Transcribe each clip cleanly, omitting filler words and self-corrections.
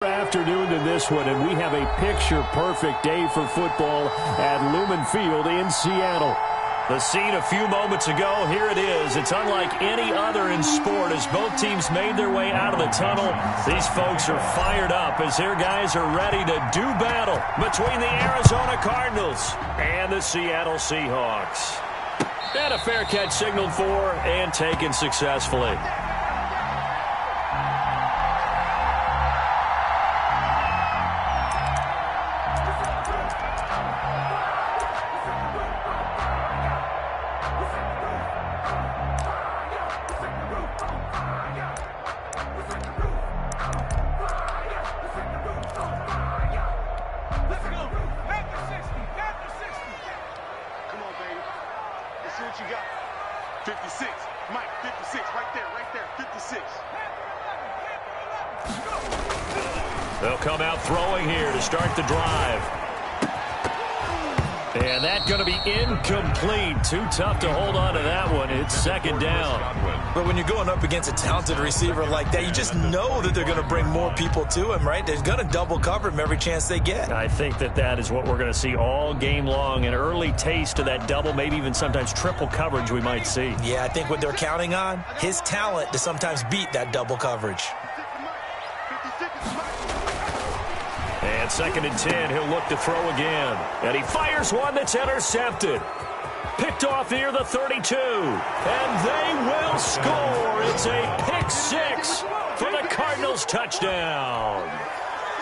Afternoon than this one, and we have a picture-perfect day for football at Lumen Field in Seattle. The scene a few moments ago, here it is. It's unlike any other in sport as both teams made their way out of the tunnel. These folks are fired up as their guys are ready to do battle between the Arizona Cardinals and the Seattle Seahawks. And a fair catch signaled for and taken successfully. What you got? 56. Mike, 56. Right there. 56. They'll come out throwing here to start the drive. And that's going to be incomplete. Too tough to hold on to that one. It's second down. But when you're going up against a talented receiver like that, you just know that they're going to bring more people to him, right? They're going to double cover him every chance they get. I think that is what we're going to see all game long. An early taste of that double, maybe even sometimes triple coverage we might see. Yeah, I think what they're counting on, his talent to sometimes beat that double coverage. And second and 10, he'll look to throw again. And he fires one that's intercepted. Picked off near the 32. And they will score. It's a pick six for the Cardinals touchdown.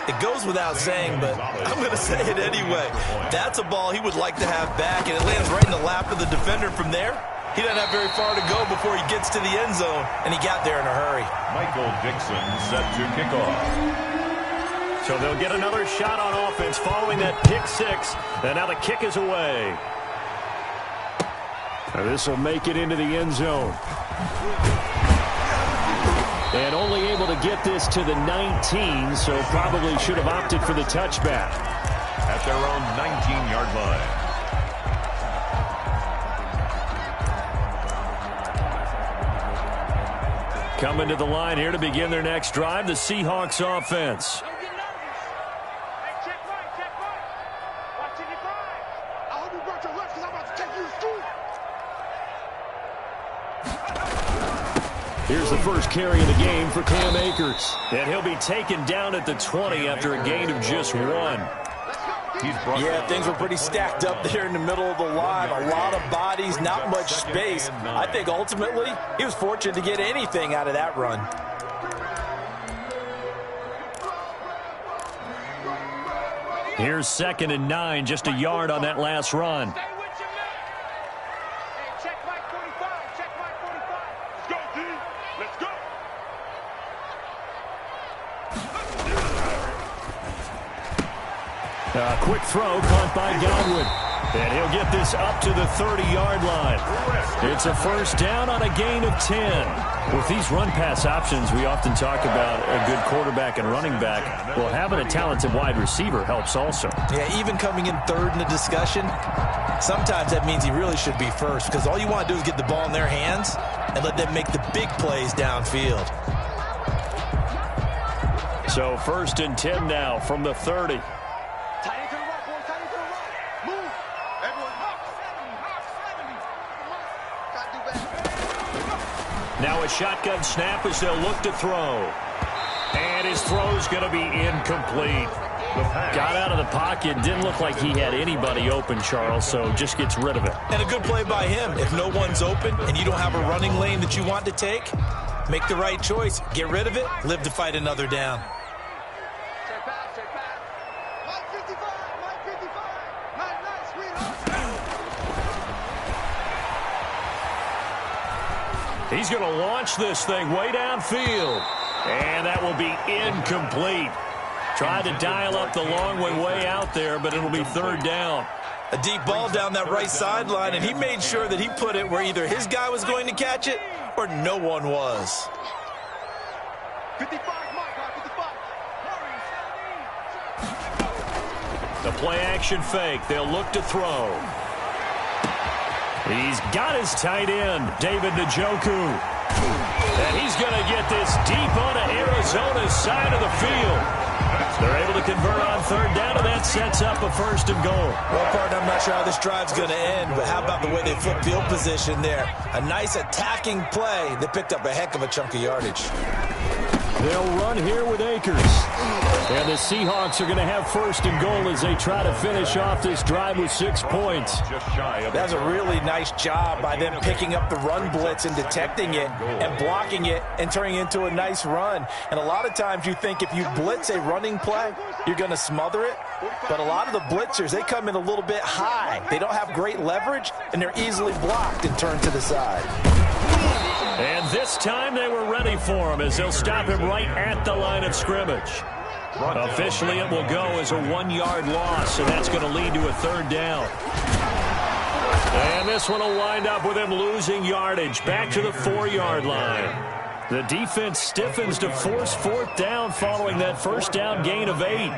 It goes without saying, but I'm going to say it anyway. That's a ball he would like to have back, and it lands right in the lap of the defender from there. He doesn't have very far to go before he gets to the end zone, and he got there in a hurry. Michael Dixon set to kick off. So they'll get another shot on offense following that pick six. And now the kick is away. This will make it into the end zone. And only able to get this to the 19, so probably should have opted for the touchback. At their own 19-yard line. Coming to the line here to begin their next drive, the Seahawks offense. Here's the first carry of the game for Cam Akers. And he'll be taken down at the 20 after a gain of just one. Yeah, things were pretty stacked up there in the middle of the line. A lot of bodies, not much space. I think ultimately he was fortunate to get anything out of that run. Here's second and 9, just a yard on that last run. Quick throw caught by Godwin. And he'll get this up to the 30-yard line. It's a first down on a gain of 10. With these run-pass options, we often talk about a good quarterback and running back. Well, having a talented wide receiver helps also. Yeah, even coming in third in the discussion, sometimes that means he really should be first because all you want to do is get the ball in their hands and let them make the big plays downfield. So first and 10 now from the 30. Now a shotgun snap as they'll look to throw. And his throw's going to be incomplete. Got out of the pocket. Didn't look like he had anybody open, Charles, so just gets rid of it. And a good play by him. If no one's open and you don't have a running lane that you want to take, make the right choice. Get rid of it. Live to fight another down. He's going to launch this thing way downfield. And that will be incomplete. Tried to dial up the long way out there, but it'll be third down. A deep ball down that right sideline, and he made sure that he put it where either his guy was going to catch it or no one was. 55, Mike, 55. The play-action fake. They'll look to throw. He's got his tight end, David Njoku. And he's going to get this deep onto Arizona's side of the field. convert on third down, and that sets up a 1st and goal. Well, partner, I'm not sure how this drive's going to end, but how about the way they flip field position there? A nice attacking play. They picked up a heck of a chunk of yardage. They'll run here with Akers. And the Seahawks are going to have 1st and goal as they try to finish off this drive with 6 points. That's a really nice job by them picking up the run blitz and detecting it and blocking it and turning it into a nice run. And a lot of times you think if you blitz a running play, you're going to smother it. But a lot of the blitzers, they come in a little bit high. They don't have great leverage, and they're easily blocked and turned to the side. And this time they were ready for him as they'll stop him right at the line of scrimmage. Officially, it will go as a 1-yard loss, and that's going to lead to a 3rd down. And this one will wind up with him losing yardage back to the 4-yard line. The defense stiffens to force 4th down following that 1st down gain of 8.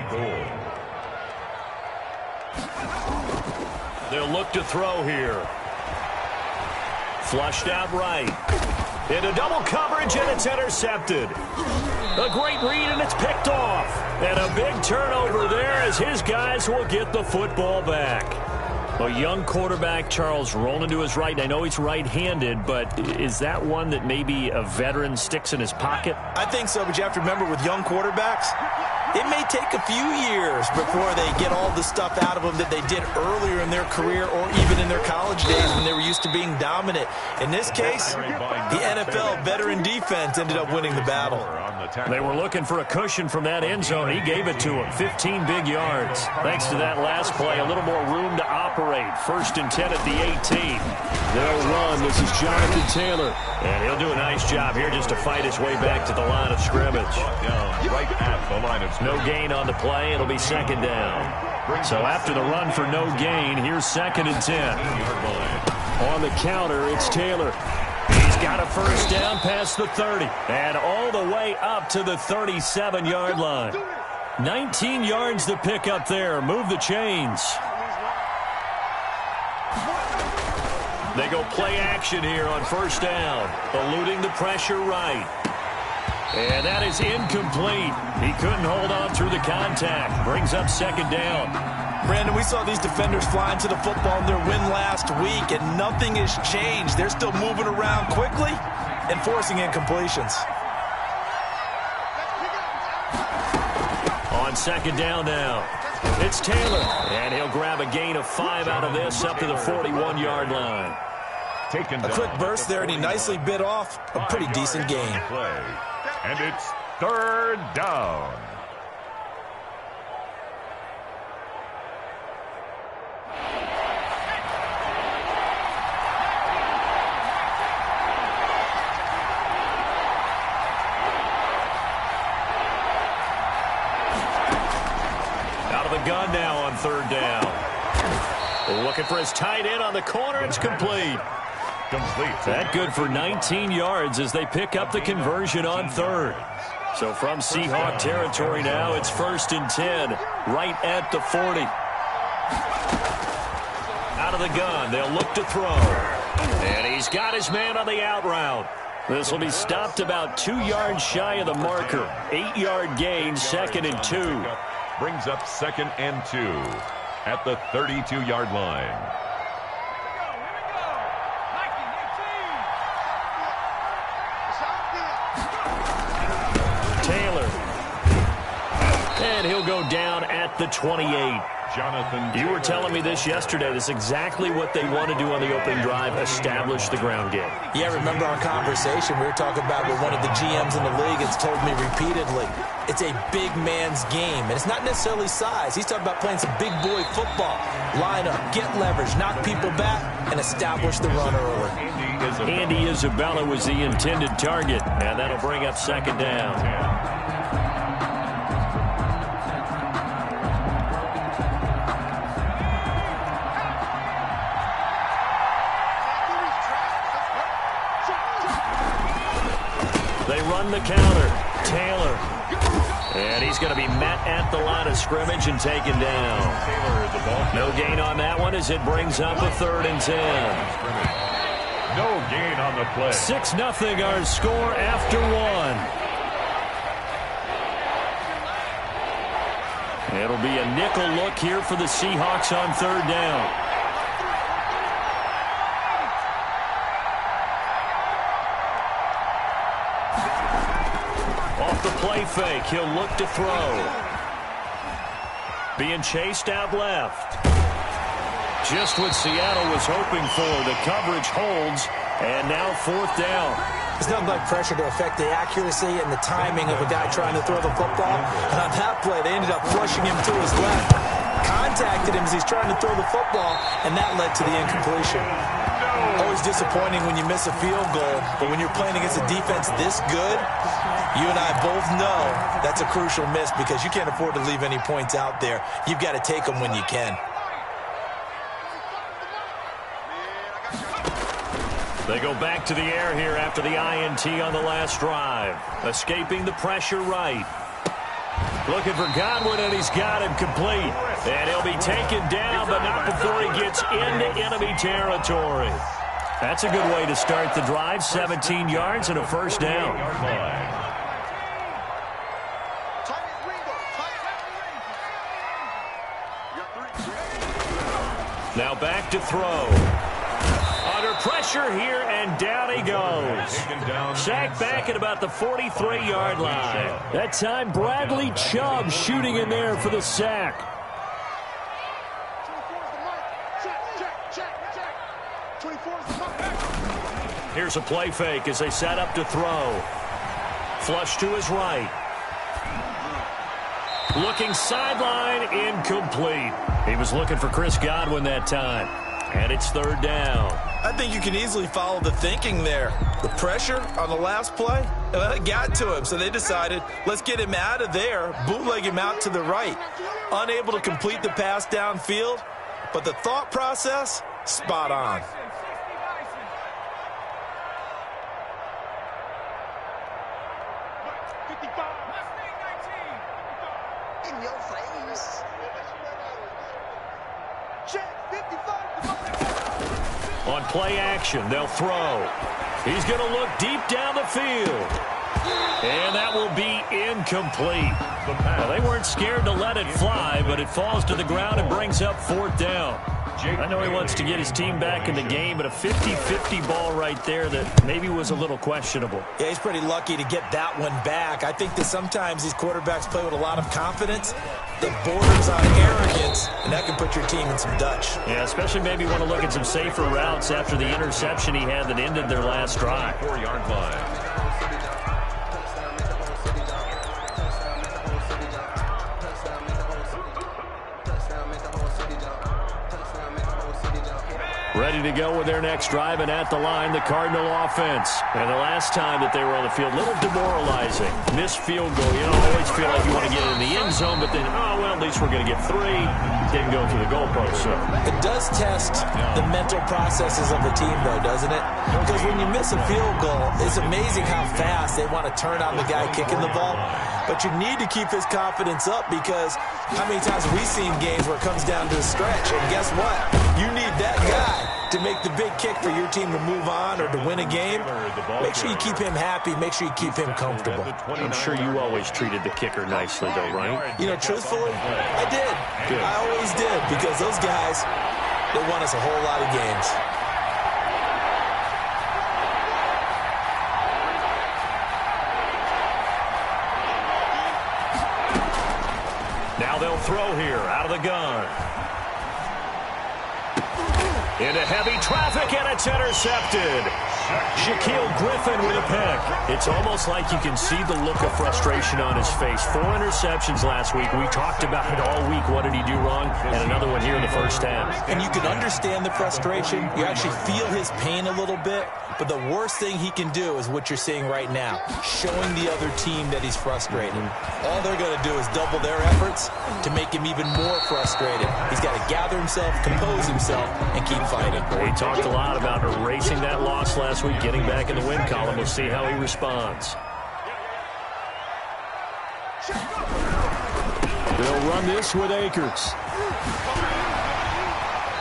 They'll look to throw here. Flushed out right. Into double coverage, and it's intercepted. A great read, and it's picked off. And a big turnover there as his guys will get the football back. A young quarterback, Charles, rolling to his right. I know he's right-handed, but is that one that maybe a veteran sticks in his pocket? I think so, but you have to remember with young quarterbacks, it may take a few years before they get all the stuff out of them that they did earlier in their career or even in their college days when they were used to being dominant. In this case, the NFL veteran defense ended up winning the battle. They were looking for a cushion from that end zone. He gave it to him. 15 big yards. Thanks to that last play, a little more room to operate. 1st and 10 at the 18. They'll run. This is Jonathan Taylor. And he'll do a nice job here just to fight his way back to the line of scrimmage. Right at the line of scrimmage. No gain on the play. It'll be 2nd down. So after the run for no gain, here's 2nd and 10. On the counter, it's Taylor. He's got a 1st down past the 30 and all the way up to the 37-yard line. 19 yards to pick up there. Move the chains. They go play action here on 1st down, eluding the pressure right. And that is incomplete. He couldn't hold on through the contact. Brings up 2nd down. Brandon, we saw these defenders flying to the football in their win last week, and nothing has changed. They're still moving around quickly and forcing incompletions. On 2nd down now, it's Taylor. And he'll grab a gain of 5 out of this up to the 41-yard line. A quick burst there, and he nicely bit off a pretty decent gain. And it's 3rd down. Out of the gun now on 3rd down. Looking for his tight end on the corner. It's complete. That good for 19 yards as they pick up the conversion on 3rd. So from Seahawk territory now, it's 1st and 10, right at the 40. Out of the gun, they'll look to throw. And he's got his man on the out route. This will be stopped about 2 yards shy of the marker. 8-yard gain, 2nd and 2. Brings up 2nd and 2 at the 32-yard line. And he'll go down at the 28. You were telling me this yesterday. This is exactly what they want to do on the opening drive, establish the ground game. Yeah, remember our conversation we were talking about with one of the GMs in the league has told me repeatedly, it's a big man's game. And it's not necessarily size. He's talking about playing some big boy football. Line up, get leverage, knock people back, and establish the run early. Andy Isabella was the intended target, and that'll bring up 2nd down. They run the counter. Taylor. And he's going to be met at the line of scrimmage and taken down. No gain on that one as it brings up a 3rd and 10. No gain on the play. 6-0 our score after 1. It'll be a nickel look here for the Seahawks on third down. Off the play fake, he'll look to throw. Being chased out left. Just what Seattle was hoping for. The coverage holds, and now fourth down. There's nothing like pressure to affect the accuracy and the timing of a guy trying to throw the football. And on that play, they ended up flushing him to his left. Contacted him as he's trying to throw the football, and that led to the incompletion. Always disappointing when you miss a field goal, but when you're playing against a defense this good, you and I both know that's a crucial miss because you can't afford to leave any points out there. You've got to take them when you can. They go back to the air here after the INT on the last drive. Escaping the pressure right. Looking for Godwin, and he's got him complete. And he'll be taken down, but not before he gets into enemy territory. That's a good way to start the drive. 17 yards and a first down. Now back to throw. Under pressure here, and down he goes. Sacked back at about the 43-yard line. That time, Bradley Chubb shooting in there for the sack. Here's a play fake as they set up to throw. Flush to his right. Looking sideline, incomplete. He was looking for Chris Godwin that time. And it's third down. I think you can easily follow the thinking there. The pressure on the last play, well, it got to him, so they decided, let's get him out of there, bootleg him out to the right. Unable to complete the pass downfield, but the thought process, spot on. In your face. Check 55. On play action, they'll throw. He's going to look deep down the field. And that will be incomplete. Well, they weren't scared to let it fly, but it falls to the ground and brings up fourth down. I know he wants to get his team back in the game, but a 50-50 ball right there that maybe was a little questionable. Yeah, he's pretty lucky to get that one back. I think that sometimes these quarterbacks play with a lot of confidence that borders on arrogance, and that can put your team in some Dutch. Yeah, especially maybe want to look at some safer routes after the interception he had that ended their last drive. 4-yard line. Ready to go with their next drive, and at the line, the Cardinal offense. And the last time that they were on the field, a little demoralizing. Missed field goal. You know, always feel like you want to get in the end zone, but then, oh, well, at least we're going to get three. Didn't go through the goalpost, so. It does test the mental processes of the team, though, doesn't it? Because when you miss a field goal, it's amazing how fast they want to turn on the guy kicking the ball. But you need to keep his confidence up because how many times have we seen games where it comes down to a stretch? And guess what? You need that guy to make the big kick for your team to move on or to win a game. Make sure you keep him happy. Make sure you keep him comfortable. I'm sure you always treated the kicker nicely, though, right? You know, truthfully, I did. Good. I always did because those guys, they won us a whole lot of games. Now they'll throw here out of the gun. Into heavy traffic, and it's intercepted. Shaquille Griffin with a pick. It's almost like you can see the look of frustration on his face. 4 interceptions last week. We talked about it all week. What did he do wrong? And another one here in the first half. And you can understand the frustration. You actually feel his pain a little bit. But the worst thing he can do is what you're seeing right now, showing the other team that he's frustrated. All they're going to do is double their efforts to make him even more frustrated. He's got to gather himself, compose himself, and keep fighting. We talked a lot about erasing that loss last week, getting back in the win column. We'll see how he responds. They'll run this with Akers.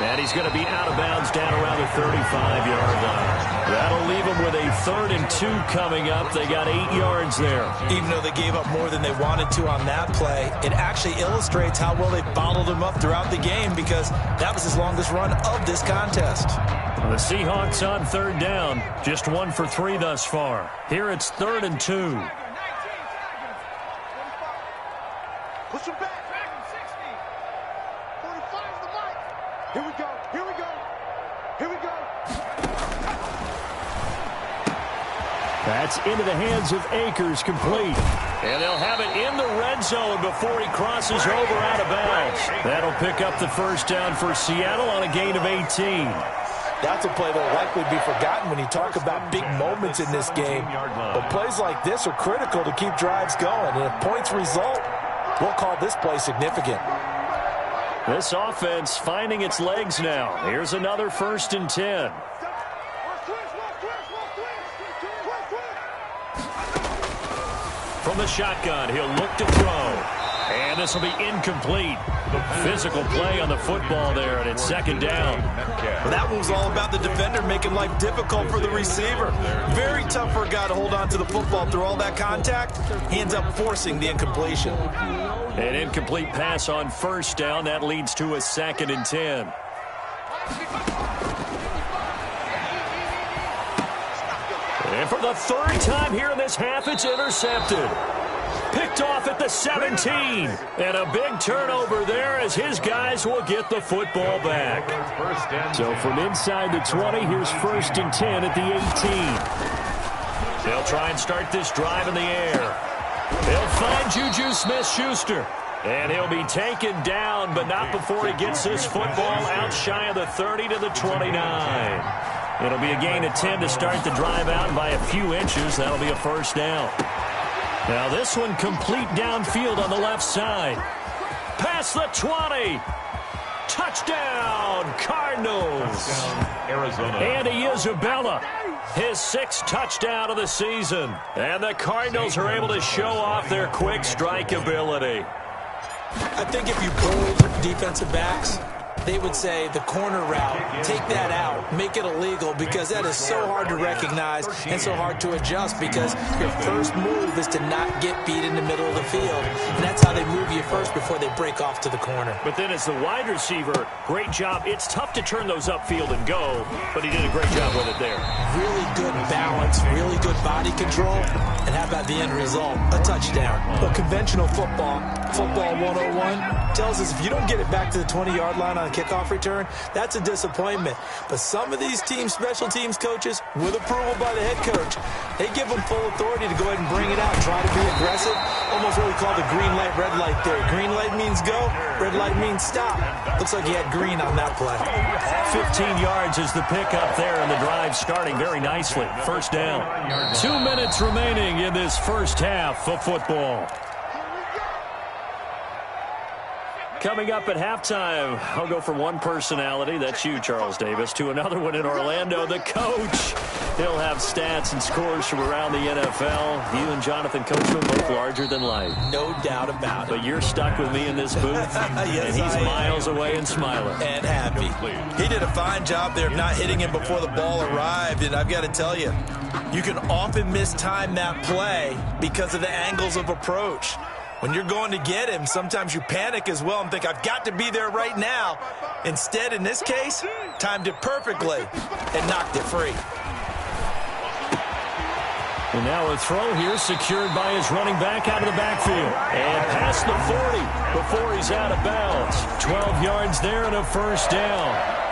And he's going to be out of bounds down around the 35-yard line. That'll leave them with a 3rd and 2 coming up. They got 8 yards there. Even though they gave up more than they wanted to on that play, it actually illustrates how well they bottled him up throughout the game because that was his longest run of this contest. The Seahawks on 3rd down. Just 1 for 3 thus far. Here it's 3rd and 2. Push him back. 45 is the mark. Here we go. Here we go. Here we go. That's into the hands of Akers, complete. And they'll have it in the red zone before he crosses over out of bounds. That'll pick up the 1st down for Seattle on a gain of 18. That's a play that will likely be forgotten when you talk about big moments in this game. But plays like this are critical to keep drives going. And if points result, we'll call this play significant. This offense finding its legs now. Here's another 1st and 10. From the shotgun, he'll look to throw. And this will be incomplete. Physical play on the football there, and it's 2nd down. Well, that was all about the defender making life difficult for the receiver. Very tough for a guy to hold on to the football through all that contact. He ends up forcing the incompletion. An incomplete pass on 1st down. That leads to a 2nd and 10. And for the 3rd time here in this half, it's intercepted. Picked off at the 17. And a big turnover there as his guys will get the football back. So from inside the 20, here's 1st and 10 at the 18. They'll try and start this drive in the air. They'll find Juju Smith-Schuster. And he'll be taken down, but not before he gets this football out shy of the 30 to the 29. It'll be a gain of 10 to start the drive out, and by a few inches, that'll be a 1st down. Now this one complete downfield on the left side. Past the 20. Touchdown, Cardinals. Arizona. Andy Isabella, his 6th touchdown of the season. And the Cardinals are able to show off their quick strike ability. I think if you polled defensive backs, they would say the corner route, take that out, make it illegal, because that is so hard to recognize and so hard to adjust because your first move is to not get beat in the middle of the field. And that's how they move you first before they break off to the corner. But then as the wide receiver, great job. It's tough to turn those upfield and go, but he did a great job with it there. Really good balance, really good body control, and how about the end result? A touchdown. But conventional football 101, tells us if you don't get it back to the 20-yard line on a kickoff return, that's a disappointment. But some of these team special teams coaches, with approval by the head coach, they give them full authority to go ahead and bring it out, try to be aggressive, almost what we call the green light, red light theory. Green light means go, red light means stop. Looks like he had green on that play. 15 yards is the pickup there, and the drive starting very nicely. 1st down. 2 minutes remaining in this 1st half of football. Coming up at halftime, I'll go from one personality, that's you, Charles Davis, to another one in Orlando, the coach. He'll have stats and scores from around the NFL. You and Jonathan Coachman both larger than life. No doubt about it. But you're stuck with me in this booth, yes, and he's miles away and smiling. And happy. He did a fine job there of not hitting him before the ball arrived, and I've got to tell you, you can often mistime that play because of the angles of approach. When you're going to get him, sometimes you panic as well and think, I've got to be there right now. Instead, in this case, timed it perfectly and knocked it free. And now a throw here secured by his running back out of the backfield. And past the 40 before he's out of bounds. 12 yards there and a 1st down.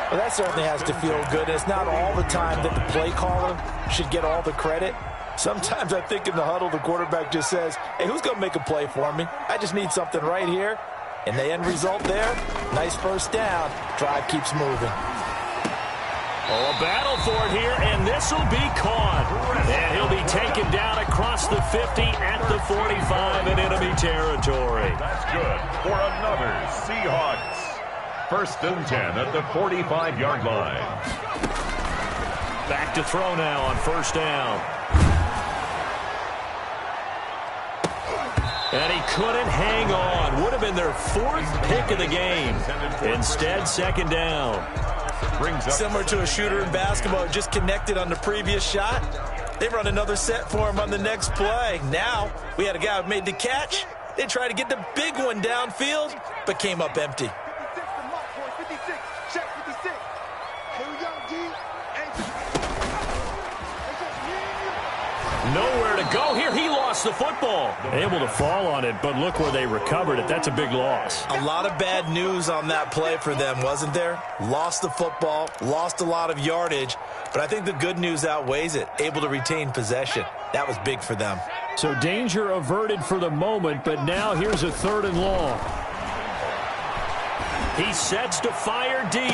Well, that certainly has to feel good. It's not all the time that the play caller should get all the credit. Sometimes I think in the huddle, the quarterback just says, hey, who's going to make a play for me? I just need something right here. And the end result there, nice 1st down. Drive keeps moving. Oh, a battle for it here, and this will be caught. And he'll be taken down across the 50 at the 45 in enemy territory. That's good for another Seahawks. 1st and 10 at the 45-yard line. Back to throw now on 1st down. And he couldn't hang on. Would have been their 4th pick of the game. Instead, second down. Similar to a shooter in basketball, just connected on the previous shot. They run another set for him on the next play. Now, we had a guy who made the catch. They tried to get the big one downfield, but came up empty. Nowhere to go here. He lost the football. Able to fall on it, but look where they recovered it. That's a big loss. A lot of bad news on that play for them, wasn't there? Lost the football, lost a lot of yardage, but I think the good news outweighs it. Able to retain possession. That was big for them. So danger averted for the moment, but now here's a 3rd and long. He sets to fire deep.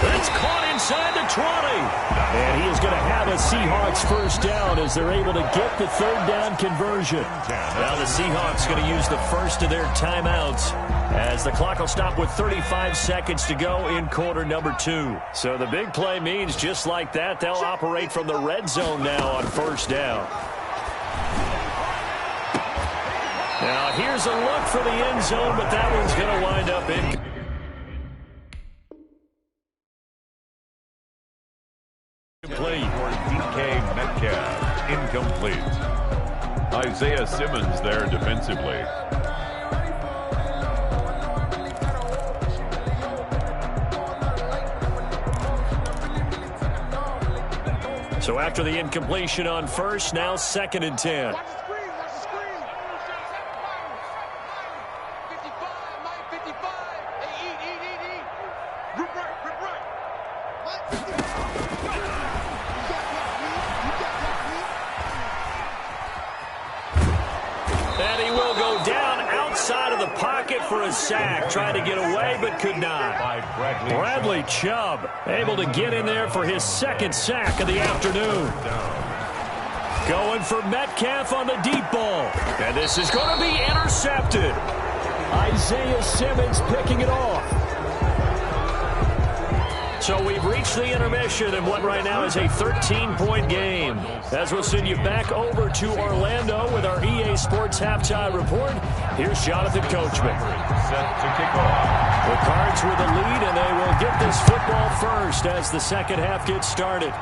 That's caught inside the 20. And he is going to have a Seahawks first down as they're able to get the 3rd down conversion. Now the Seahawks going to use the first of their timeouts as the clock will stop with 35 seconds to go in quarter number 2. So the big play means just like that, they'll operate from the red zone now on first down. Now here's a look for the end zone, but that one's going to wind up in. Complete for DK Metcalf. Incomplete. Isaiah Simmons there defensively. So after the incompletion on first, now 2nd and 10. For a sack, tried to get away but could not. Bradley Chubb able to get in there for his 2nd sack of the afternoon. Going for Metcalf on the deep ball. And this is going to be intercepted. Isaiah Simmons picking it off. So we've reached the intermission in what right now is a 13-point game. As we'll send you back over to Orlando with our EA Sports Halftime Report, here's Jonathan Coachman. Set to kick off. The Cards with the lead, and they will get this football first as the second half gets started.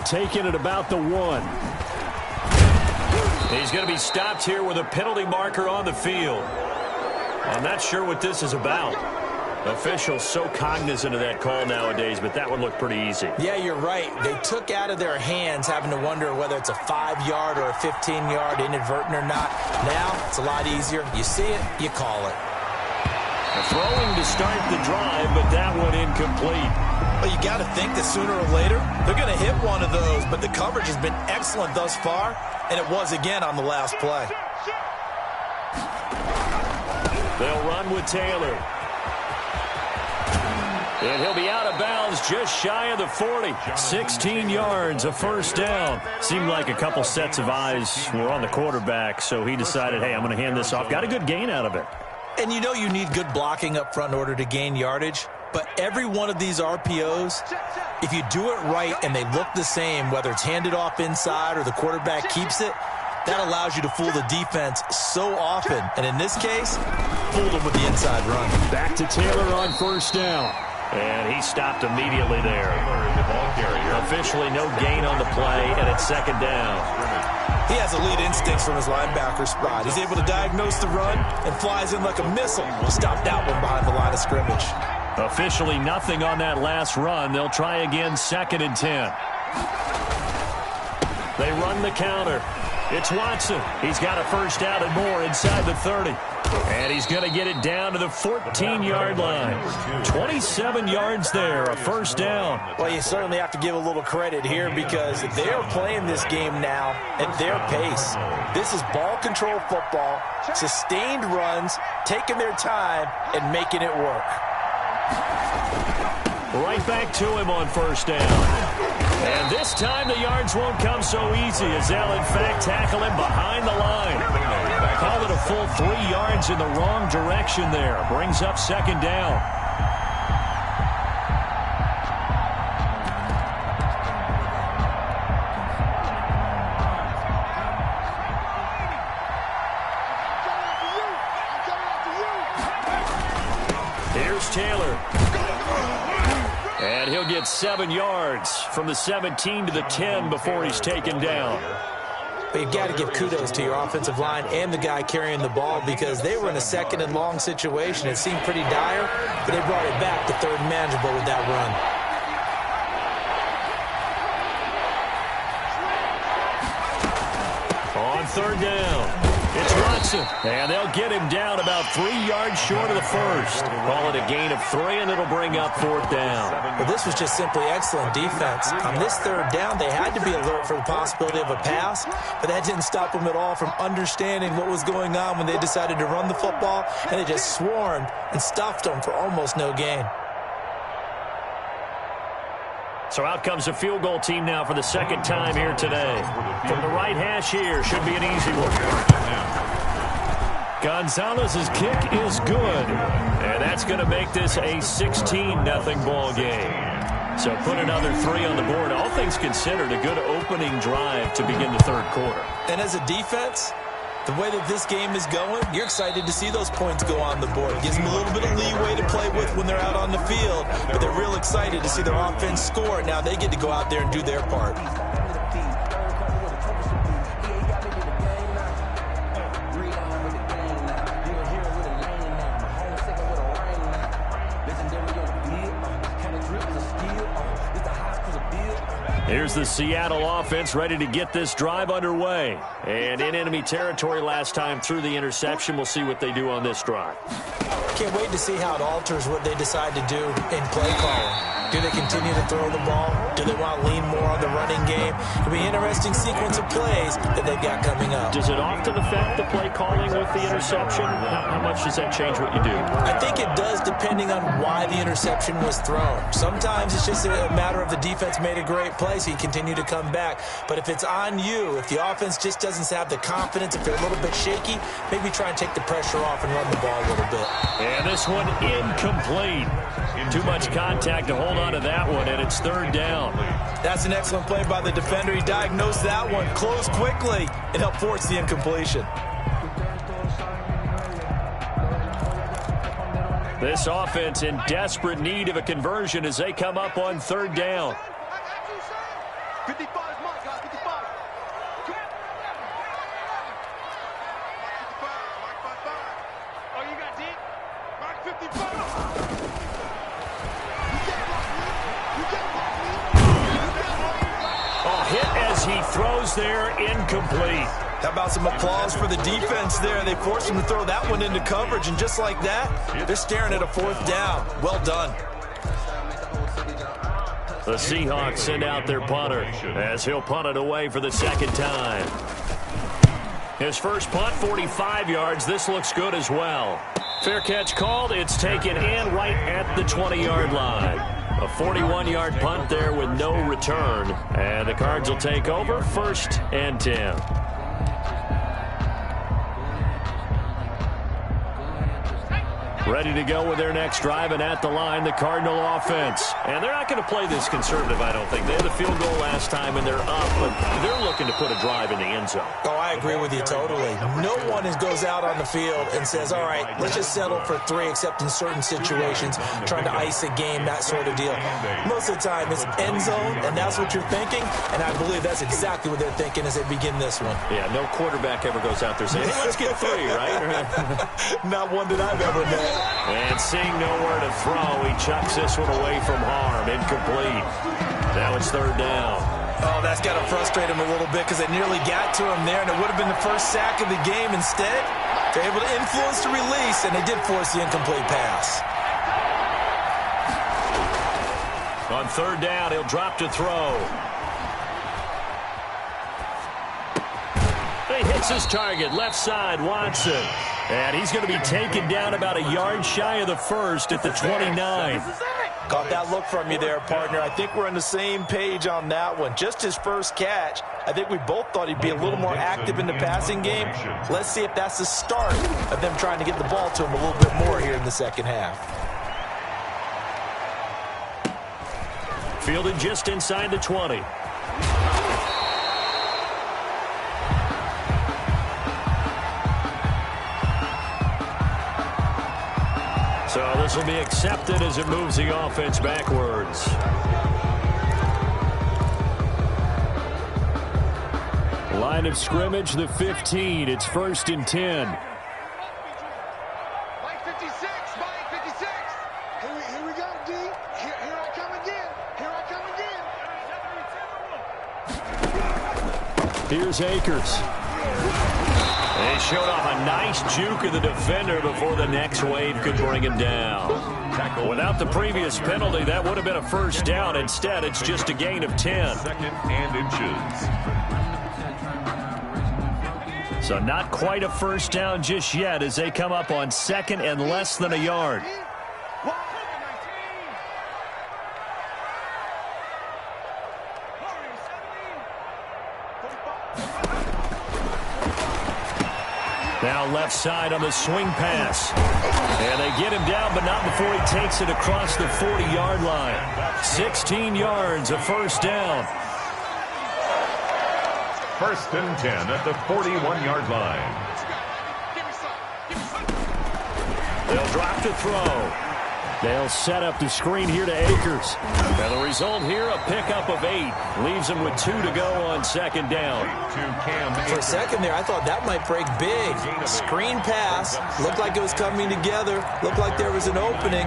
Taking it about the 1. He's going to be stopped here with a penalty marker on the field. I'm not sure what this is about. Officials so cognizant of that call nowadays, but that one looked pretty easy. Yeah, you're right. They took out of their hands having to wonder whether it's a 5-yard or a 15-yard inadvertent or not. Now, it's a lot easier. You see it, you call it. Throwing to start the drive, but that one incomplete. Well, you got to think that sooner or later, they're going to hit one of those, but the coverage has been excellent thus far, and it was again on the last play. They'll run with Taylor. And he'll be out of bounds just shy of the 40. 16 yards, a first down. Seemed like a couple sets of eyes were on the quarterback, so he decided, hey, I'm going to hand this off. Got a good gain out of it. And you know you need good blocking up front in order to gain yardage. But every one of these RPOs, if you do it right and they look the same, whether it's handed off inside or the quarterback keeps it, that allows you to fool the defense so often. And in this case, fooled them with the inside run. Back to Taylor on first down. And he stopped immediately there. Officially no gain on the play, and it's second down. He has elite instincts from his linebacker spot. He's able to diagnose the run and flies in like a missile to stop that one behind the line of scrimmage. Officially nothing on that last run. They'll try again, 2nd and 10. They run the counter. It's Watson. He's got a first down and more inside the 30. And he's going to get it down to the 14-yard line. 27 yards there, a first down. Well, you certainly have to give a little credit here because they are playing this game now at their pace. This is ball control football, sustained runs, taking their time, and making it work. Right back to him on first down. And this time the yards won't come so easy as they'll, in fact, tackle him behind the line. Call it a full 3 yards in the wrong direction there. Brings up second down. Here's Taylor. And he'll get 7 yards from the 17 to the 10 before he's taken down. But you've got to give kudos to your offensive line and the guy carrying the ball because they were in a second and long situation. It seemed pretty dire, but they brought it back to third and manageable with that run. On third down, it's Watson. And they'll get him down about 3 yards short of the first. Call it a gain of 3, and it'll bring up fourth down. Well, this was just simply excellent defense. On this third down, they had to be alert for the possibility of a pass, but that didn't stop them at all from understanding what was going on when they decided to run the football, and they just swarmed and stuffed them for almost no gain. So out comes a field goal team now for the second time here today. From the right hash here, should be an easy one. Gonzalez's kick is good. And that's going to make this a 16-0 ball game. So put another 3 on the board. All things considered, a good opening drive to begin the third quarter. And as a defense, the way that this game is going, you're excited to see those points go on the board. It gives them a little bit of leeway to play with when they're out on the field, but they're real excited to see their offense score. Now they get to go out there and do their part. Here's the Seattle offense ready to get this drive underway. And in enemy territory last time through the interception. We'll see what they do on this drive. Can't wait to see how it alters what they decide to do in play calling. Do they continue to throw the ball? Do they want to lean more on the running game? It'll be an interesting sequence of plays that they've got coming up. Does it often affect the play calling with the interception? How much does that change what you do? I think it does depending on why the interception was thrown. Sometimes it's just a matter of the defense made a great play, so you continue to come back. But if it's on you, if the offense just doesn't have the confidence, if they're a little bit shaky, maybe try and take the pressure off and run the ball a little bit. And this one incomplete. Too much contact to hold on to that one, and it's third down. That's an excellent play by the defender. He diagnosed that one, closed quickly, and helped force the incompletion. This offense in desperate need of a conversion as they come up on third down. 55 is marked, guys. 55. Mark 55. Oh, you got Dick? Mark 55. Oh, hit as he throws there, incomplete. How about some applause for the defense there? They forced him to throw that one into coverage, and just like that, they're staring at a fourth down. Well done. The Seahawks send out their punter as he'll punt it away for the second time. His first punt, 45 yards. This looks good as well. Fair catch called. It's taken in right at the 20-yard line. A 41-yard punt there with no return. And the Cards will take over 1st and 10. Ready to go with their next drive, and at the line, the Cardinal offense. And they're not going to play this conservative, I don't think. They had the field goal last time, and they're up, but they're looking to put a drive in the end zone. Oh, I agree with you totally. No one goes out on the field and says, all right, let's just settle for 3, except in certain situations, trying to ice a game, that sort of deal. Most of the time, it's end zone, and that's what you're thinking, and I believe that's exactly what they're thinking as they begin this one. Yeah, no quarterback ever goes out there saying, hey, let's get 3, right? Not one that I've ever met. And seeing nowhere to throw, he chucks this one away from harm. Incomplete. Now it's third down. Oh, that's got to frustrate him a little bit because they nearly got to him there, and it would have been the first sack of the game. Instead, they're able to influence the release, and they did force the incomplete pass. On third down, he'll drop to throw. He hits his target, left side, Watson. And he's going to be taken down about a yard shy of the first at the 29. Got that look from you there, partner. I think we're on the same page on that one. Just his first catch. I think we both thought he'd be a little more active in the passing game. Let's see if that's the start of them trying to get the ball to him a little bit more here in the second half. Fielded just inside the 20. So this will be accepted as it moves the offense backwards. Line of scrimmage, the 15. It's 1st and 10. Mike 56, Mike 56. Here we go, D. Here I come again. Here I come again. Here's Akers. They showed off a nice juke of the defender before the next wave could bring him down. Without the previous penalty, that would have been a first down. Instead, it's just a gain of 10. 2nd and inches. So not quite a first down just yet as they come up on 2nd and less than a yard. Now left side on the swing pass. And they get him down, but not before he takes it across the 40-yard line. 16 yards, a first down. 1st and 10 at the 41-yard line. They'll drop to throw. They'll set up the screen here to Akers. And the result here, a pickup of 8. Leaves them with 2 to go on 2nd down. For a second there, I thought that might break big. Screen pass. Looked like it was coming together. Looked like there was an opening.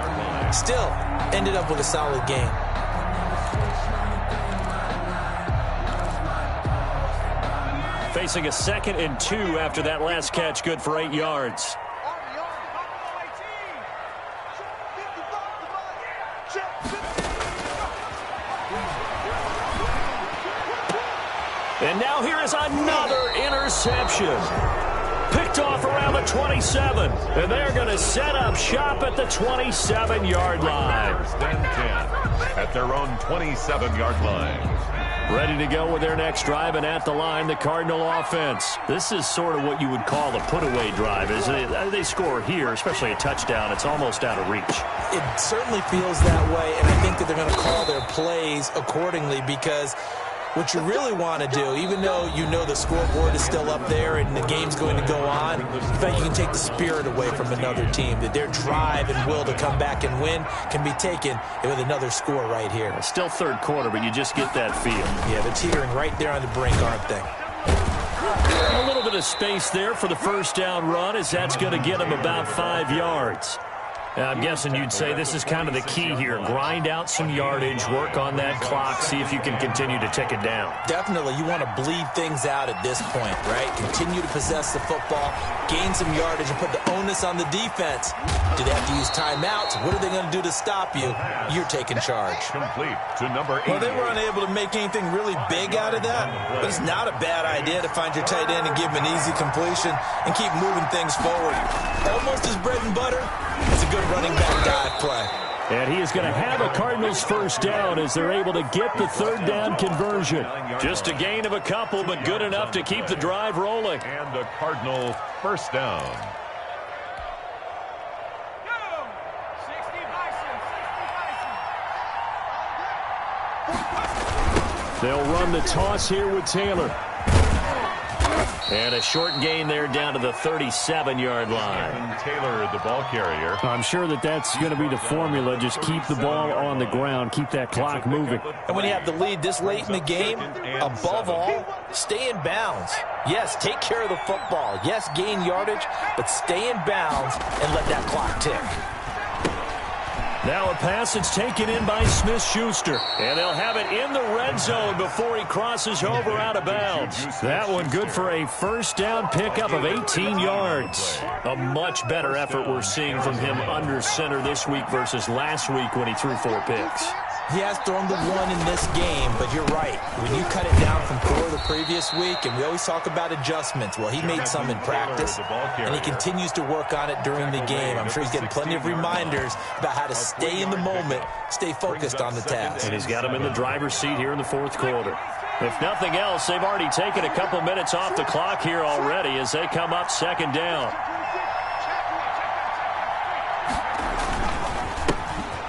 Still, ended up with a solid game. Facing a 2nd and 2 after that last catch, good for 8 yards. And now here is another interception. Picked off around the 27. And they're going to set up shop at the 27-yard line. 1st and 10 at their own 27-yard line. Ready to go with their next drive, and at the line, the Cardinal offense. This is sort of what you would call a put-away drive. As they score here, especially a touchdown, it's almost out of reach. It certainly feels that way, and I think that they're going to call their plays accordingly because what you really want to do, even though you know the scoreboard is still up there and the game's going to go on, in fact, you can take the spirit away from another team, that their drive and will to come back and win can be taken with another score right here. It's still 3rd quarter, but you just get that feel. Yeah, they're teetering right there on the brink, aren't they? A little bit of space there for the first down run, as that's going to get them about 5 yards. I'm guessing you'd say this is kind of the key here. Grind out some yardage, work on that clock, see if you can continue to tick it down. Definitely. You want to bleed things out at this point, right? Continue to possess the football, gain some yardage, and put the onus on the defense. Do they have to use timeouts? What are they going to do to stop you? You're taking charge. Complete to number 8. Well, they were unable to make anything really big out of that, but it's not a bad idea to find your tight end and give him an easy completion and keep moving things forward. Almost his bread and butter. It's a good running back dive play. And he is going to have a Cardinals first down as they're able to get the 3rd down conversion. Just a gain of a couple, but good enough to keep the drive rolling. And the Cardinal first down. They'll run the toss here with Taylor. And a short gain there down to the 37-yard line. Taylor, the ball carrier. I'm sure that's going to be the formula. Just keep the ball on the ground. Keep that clock moving. And when you have the lead this late in the game, above all, stay in bounds. Yes, take care of the football. Yes, gain yardage, but stay in bounds and let that clock tick. Now a pass that's taken in by Smith-Schuster. And they'll have it in the red zone before he crosses over out of bounds. That one good for a first down pickup of 18 yards. A much better effort we're seeing from him under center this week versus last week when he threw 4 picks. He has thrown the 1 in this game, but you're right. When you cut it down from 4 the previous week, and we always talk about adjustments, well, he made some in practice, and he continues to work on it during the game. I'm sure he's getting plenty of reminders about how to stay in the moment, stay focused on the task. And he's got him in the driver's seat here in the 4th quarter. If nothing else, they've already taken a couple minutes off the clock here already as they come up 2nd down.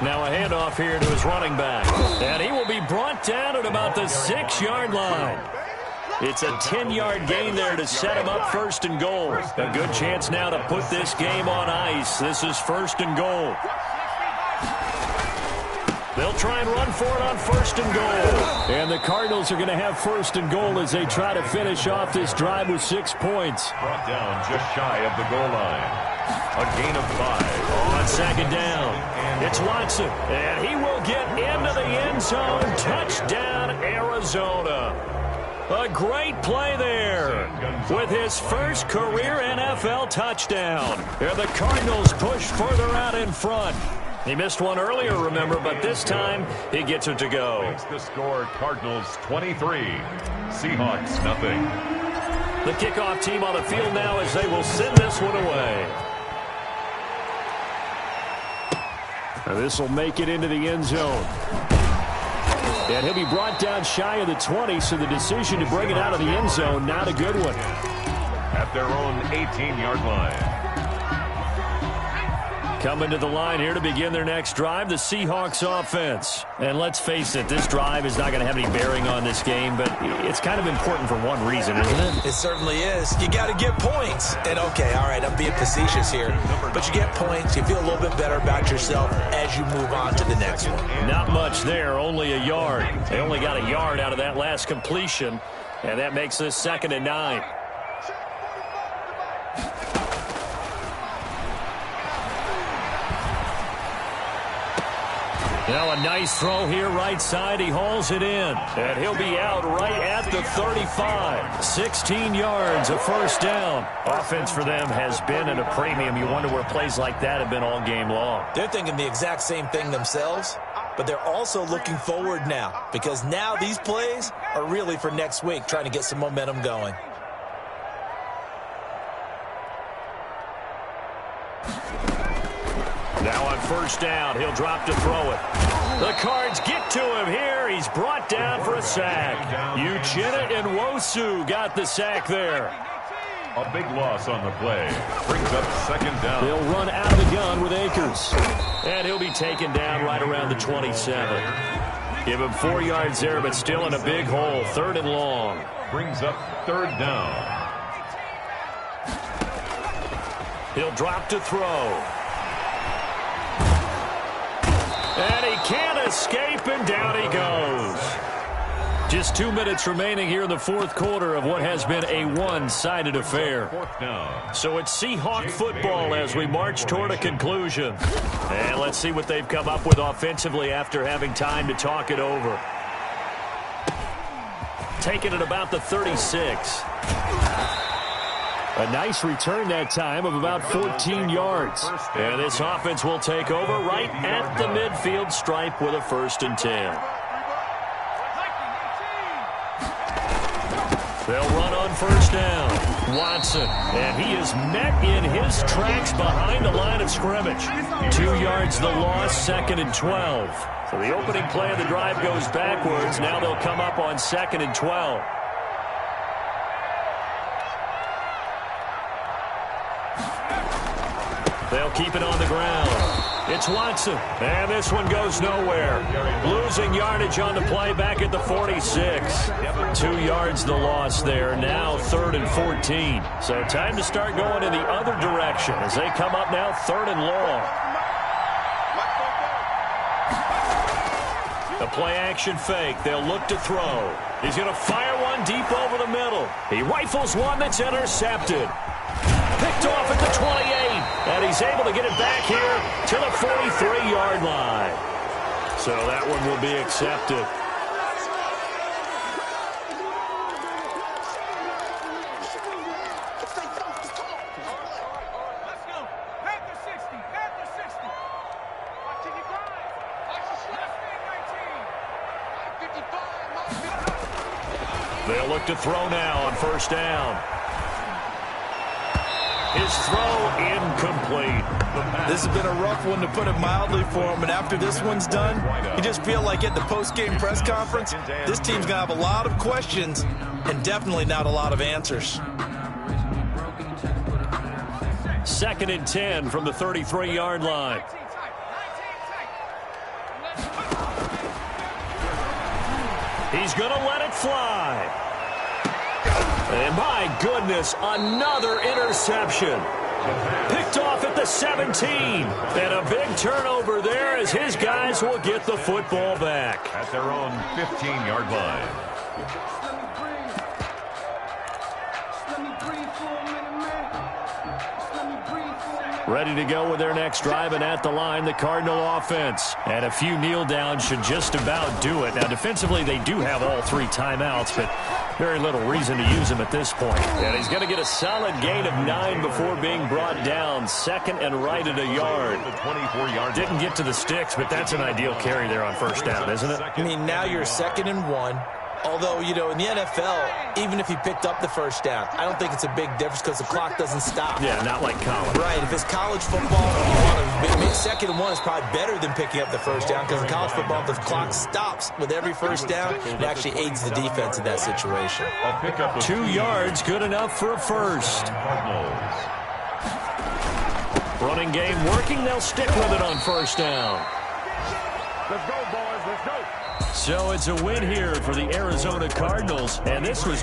Now a handoff here to his running back. And he will be brought down at about the 6-yard line. It's a 10-yard gain there to set him up first and goal. A good chance now to put this game on ice. This is first and goal. They'll try and run for it on first and goal. And the Cardinals are going to have first and goal as they try to finish off this drive with 6 points. Brought down just shy of the goal line. A gain of 5. On second down, it's Watson. And he will get into the end zone. Touchdown, Arizona. A great play there with his first career NFL touchdown. And the Cardinals push further out in front. He missed one earlier, remember, but this time he gets it to go. Makes the score Cardinals 23, Seahawks nothing. The kickoff team on the field now as they will send this one away. And this will make it into the end zone. And he'll be brought down shy of the 20, so the decision to bring it out of the end zone, not a good one. At their own 18-yard line. Coming to the line here to begin their next drive, the Seahawks offense. And let's face it, this drive is not going to have any bearing on this game, but it's kind of important for one reason, isn't it? It certainly is. You got to get points. And, okay, all right, I'm being facetious here, but you get points, you feel a little bit better about yourself as you move on to the next one. Not much there, only a yard. They only got a yard out of that last completion, and that makes this 2nd and 9. Now a nice throw here right side. He hauls it in. And he'll be out right at the 35. 16 yards, a first down. Offense for them has been at a premium. You wonder where plays like that have been all game long. They're thinking the exact same thing themselves, but they're also looking forward now because now these plays are really for next week, trying to get some momentum going. Now on first down, he'll drop to throw it. The Cards get to him here. He's brought down for a sack. Uchenna and Nwosu got the sack there. A big loss on the play. Brings up 2nd down. They'll run out of the gun with Akers. And he'll be taken down right around the 27. Give him 4 yards there, but still in a big hole. 3rd and long. Brings up 3rd down. He'll drop to throw. And he can't escape, and down he goes. Just 2 minutes remaining here in the 4th quarter of what has been a one-sided affair. So it's Seahawk football as we march toward a conclusion. And let's see what they've come up with offensively after having time to talk it over. Taking it about the 36. A nice return that time of about 14 yards. And this offense will take over right at the midfield stripe with a 1st and 10. They'll run on first down. Watson, and he is met in his tracks behind the line of scrimmage. 2 yards the loss, 2nd and 12. So the opening play of the drive goes backwards. Now they'll come up on 2nd and 12. They'll keep it on the ground. It's Watson, and this one goes nowhere. Losing yardage on the play back at the 46. 2 yards the loss there. Now 3rd and 14. So time to start going in the other direction as they come up now 3rd and long. The play action fake. They'll look to throw. He's going to fire one deep over the middle. He rifles one that's intercepted. Picked off at the 28, and he's able to get it back here to the 43-yard line. So that one will be accepted. They'll look to throw now on first down. His throw incomplete. This has been a rough one, to put it mildly, for him. And after this one's done, you just feel like at the post-game press conference, this team's going to have a lot of questions and definitely not a lot of answers. 2nd and 10 from the 33-yard line. He's going to let it fly. And my goodness, another interception. Picked off at the 17. And a big turnover there as his guys will get the football back. At their own 15-yard line. Ready to go with their next drive, and at the line, the Cardinal offense. And a few kneel downs should just about do it. Now, defensively, they do have all 3 timeouts, but very little reason to use them at this point. And he's going to get a solid gain of 9 before being brought down. Second and right at a yard. Didn't get to the sticks, but that's an ideal carry there on first down, isn't it? I mean, now you're 2nd and 1. Although, you know, in the NFL, even if he picked up the first down, I don't think it's a big difference because the clock doesn't stop. Yeah, not like college. Right. If it's college football, you want to 2nd and 1 is probably better than picking up the first down because in college football, the clock stops with every first down. It actually aids the defense in that situation. 2 yards, good enough for a first. Running game working. They'll stick with it on first down. Let's go, boys. Let's go. So it's a win here for the Arizona Cardinals, and this was